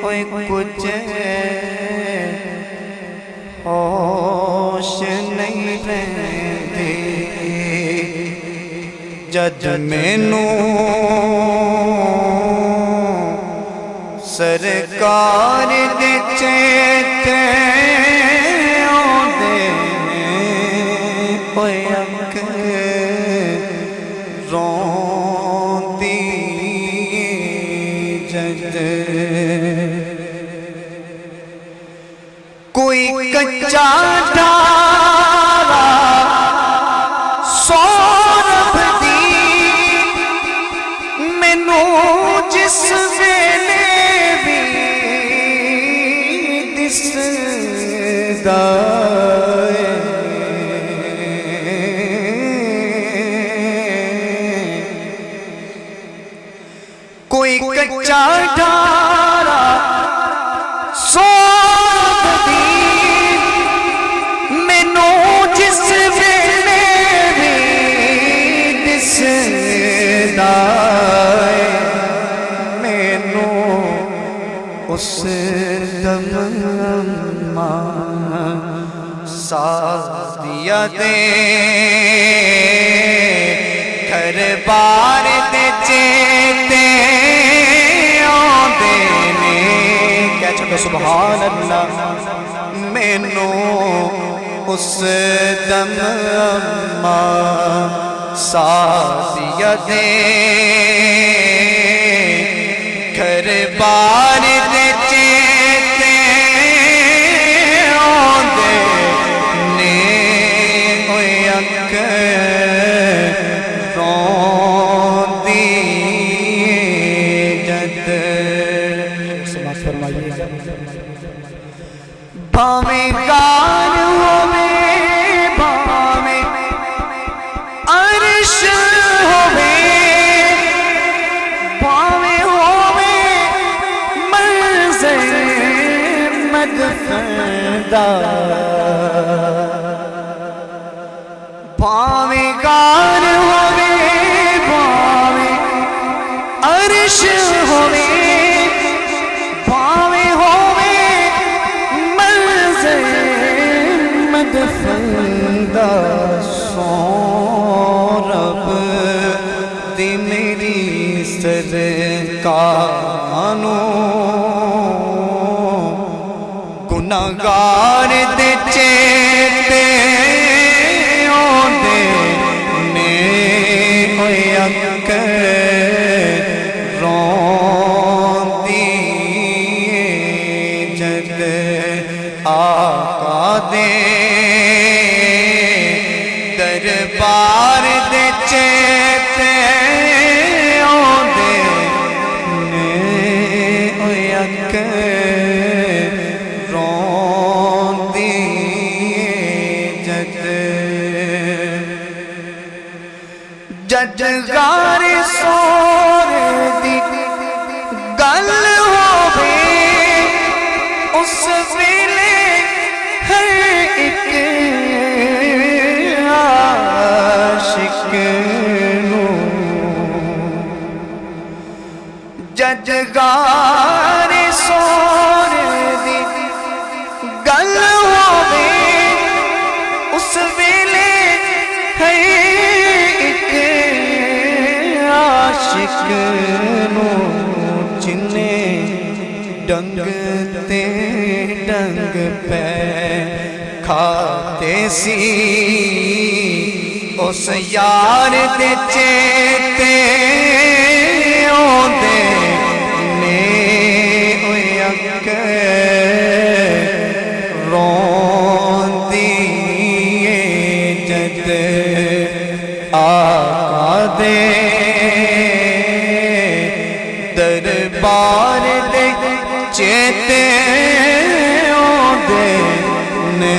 اوئے کچھ ہوش نہیں رہندے جد مینوں سرکار دے چیتے آندے اوئے اک روندی جد کوئی کچا ڈارا سورب دی مینوں جس ویلے بھی دسدا کوئی کچا ڈارا سورب دی مینوں جس ویلے بھی دسدا مینوں اس دم سادیا دے گھر بار دے چیتے آندے نے کہہ چھوٹے سبحان اللہ مینوں اس دم سادیا دے گھر بار دے چیتے آندے نے اوئے اک روندی جد سماعت فرمائیے بھاویں گار ہووے بھاویں عرش ہووے بھاویں ہووے منظر مدفن دا بھاویں گار ہووے بھاویں عرش ہووے بھاویں ہووے منظر مدفن دا سورب دی میری سرکاروں گناہگار دے چیتے آندے نے اوئے اک روندی جد آقا دے دربار دے چیتے آندے نے اوئے اک روندی جد جد غار سور دی گل ہووے اس ویلے ہر ایک عاشق نوں جد غار سور دی گل ہووے اس ویلے ہر ایک عاشق نوں جنے ڈنگ تے ڈنگ پہ کھاتے سی اس یار دے چیتے آندے نے اوئے اک روندی جد آقا دے دربار دے چیتے آندے نے